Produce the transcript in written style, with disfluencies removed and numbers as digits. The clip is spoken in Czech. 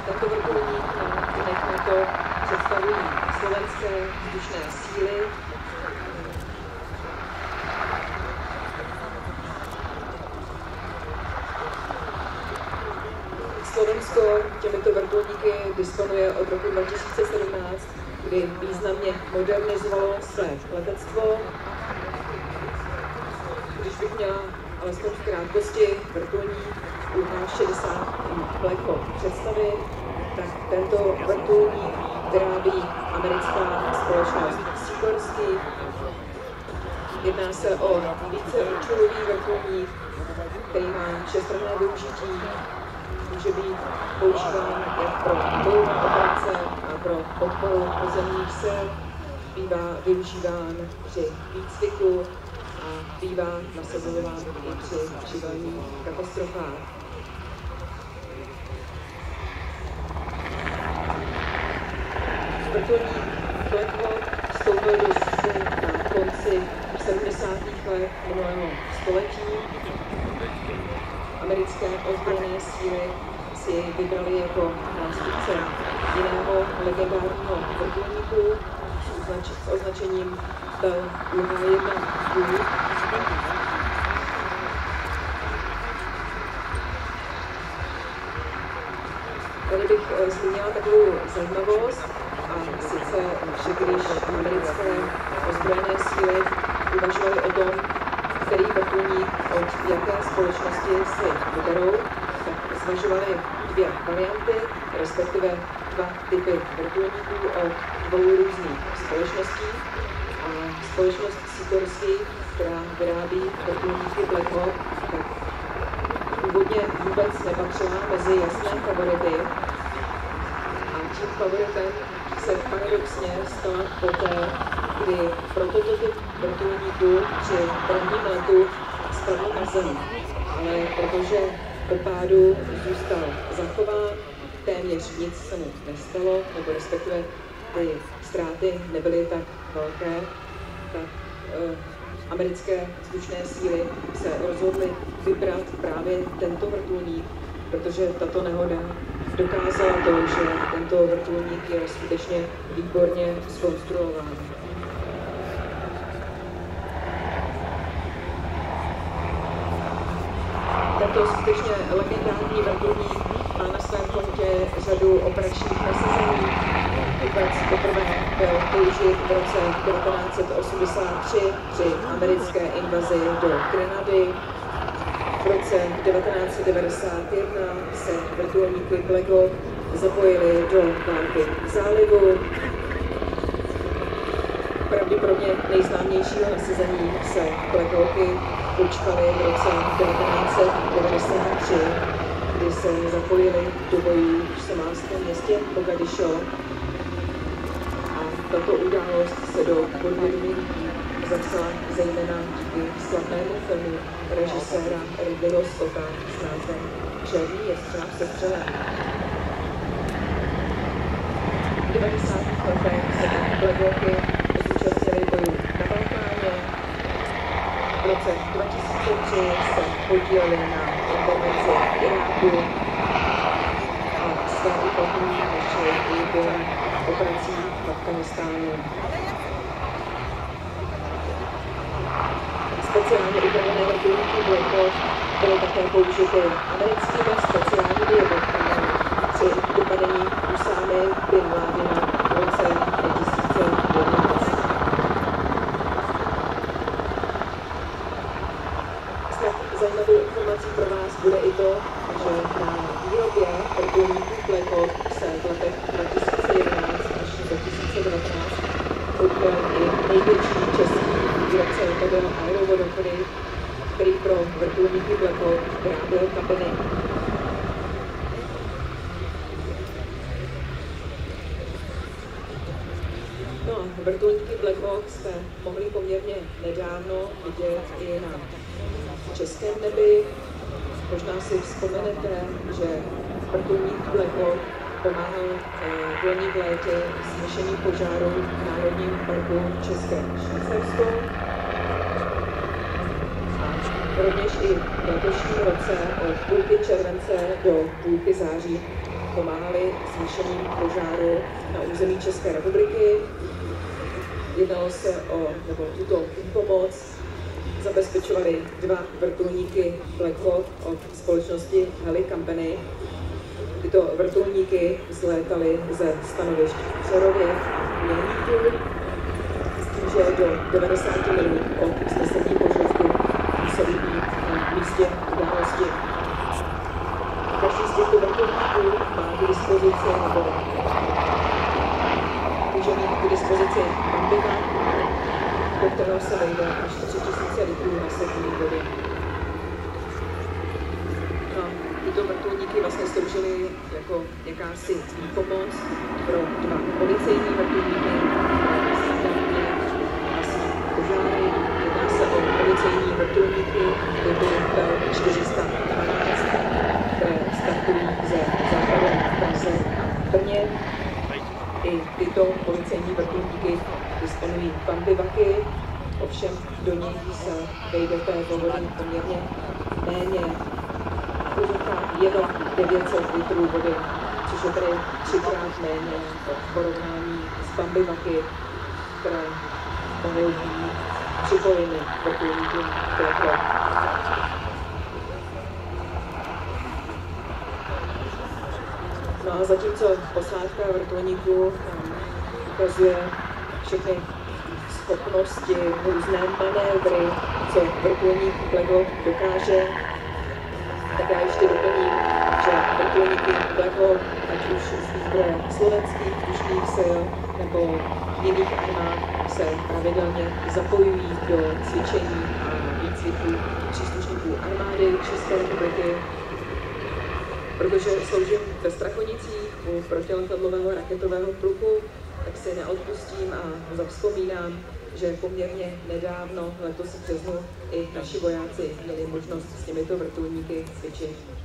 Tento vrtulník na to představují slovenské vzdušné síly. Slovensko těmito vrtulníky disponuje od roku 2017, kdy významně modernizovalo své letectvo. Když bych měla alespoň v krátkosti vrtulník UH-60 Black Hawk představit, tak tento vrtulník vyrábí americká společnost Sikorsky. Jedná se o víceúčelový vrtulník, který má všestranné využití. Může být používán jak pro bojové operace a pro podporu pozemních sil. Bývá využíván při výcviku a bývá nasazován i při živelních katastrofách. Vrtulník Black Hawk vstoupil do styku na konci 70. let minulého století. Americké ozbrojené síly si jej vybrali jako nástupce jiného legendárního vrtulníku s označením Bell UH-1U. Tady bych zmínila takovou zajímavost, a sice, že když americké ozbrojené síly uvažovaly o tom, který vrtulník od jaké společnosti si vyberou, tak zvažovali dvě varianty, respektive dva typy vrtulníků od dvou různých společností. A společnost Sikorsky, která vyrábí vrtulníky Black Hawk, tak původně vůbec nepatřila mezi jasné favority. A tím favoritem se paradoxně stala poté, kdy prototyp vrtulníku při prvním letu spadl na zem. Ale protože po pádu zůstal zachován, téměř nic se mu nestalo, nebo respektive ty ztráty nebyly tak velké, tak americké vzdušné síly se rozhodly vybrat právě tento vrtulník, protože tato nehoda dokázala to, že tento vrtulník je skutečně výborně zkonstruován. Tento skutečně legendární vrtulník má na svém kontě řadu operačních nasazení. Vůbec poprvé byl použit v roce 1983 při americké invazi do Grenady. V roce 1991 se vrtulníky Black Hawk zapojily do války v zálivu. Pravděpodobně nejznámějšího nasazení se Black Hawky dočkaly v roce 1993, kdy se zapojili do bojů v somálském městě Mogadiscio. A tato událost se do podvědomí lidí zapsala zejména díky slavnému filmu režiséra Ridleyho Scotta s názvem Černý jestřáb se střelem. V 90. letech se Black Hawky zúčastnili bojů na Balkáně. V roce 2003 se podíleli na intervenci v Iráku a své uplatnění našli i během operací v Afghánistánu. Speciálně upravené vrtulníky Black Hawk byly také použity americkými speciálními jednotkami při dopadení Usámy bin Ládina v roce 2011. Snad zajímavou informací pro vás bude i to, že na výrobě vrtulníků Black Hawk se v letech 2011 až 2019 podílel i největší český výrobce, to byl Aerovodofony, který pro vrtulníky Black Hawk vyráběl kabiny. No a vrtulníky Black Hawk jste mohli poměrně nedávno vidět i na českém nebi. Možná si vzpomenete, že vrtulník Blacklock pomáhal v loni v létě s hašením požáru v Národním parku České Švýcarsko. A rovněž i v letošním roce od půlky července do půlky září pomáhali s hašením požáru na území České republiky. Jednalo se nebo tuto pomoc zabezpečovali 2 vrtulníky Blackhawk od společnosti Heli Company. Tyto vrtulníky vzlétaly ze stanovišť v Přerově a Mělníku, s tím, že do 90 minut od vznesení požadavku museli být na místě události. Každý z těchto vrtulníků má k dispozici nebo může mít k dispozici pambiva, do kterého se vejde až 3000 litrů na sekundu vody. No, tyto vrtulníky vlastně sloužily jako jakási pomoc pro 2 policejní vrtulníky, které hasí požáry. Jedná se o policejní vrtulníky typu Bell 412, které startují ze západu v Praze a Brně. I tyto policejní vrtulníky disponují pambivaky, ovšem do nich se vejde té vody poměrně méně. Jenom 900 litrů vody, což je tedy 3krát méně v porovnání s pambivaky, které mohou být připojeny k vrtulníkům Blackhawk. No a zatímco posádka vrtulníku ukazuje všechny schopnosti, různé manévry, co vrtulník Blackhawk dokáže, tak já ještě doplním, že vrtulníky Blackhawk, ať už z výzbroje slovenských vzdušných sil nebo jiných armád, se pravidelně zapojují do cvičení a výcviku příslušníků armády České republiky. Protože sloužím ve Strachonicích u protiletadlového raketového pluku, tak si neodpustím a zavzpomínám, že poměrně nedávno, letos v březnu, i naši vojáci měli možnost s těmito vrtulníky cvičit.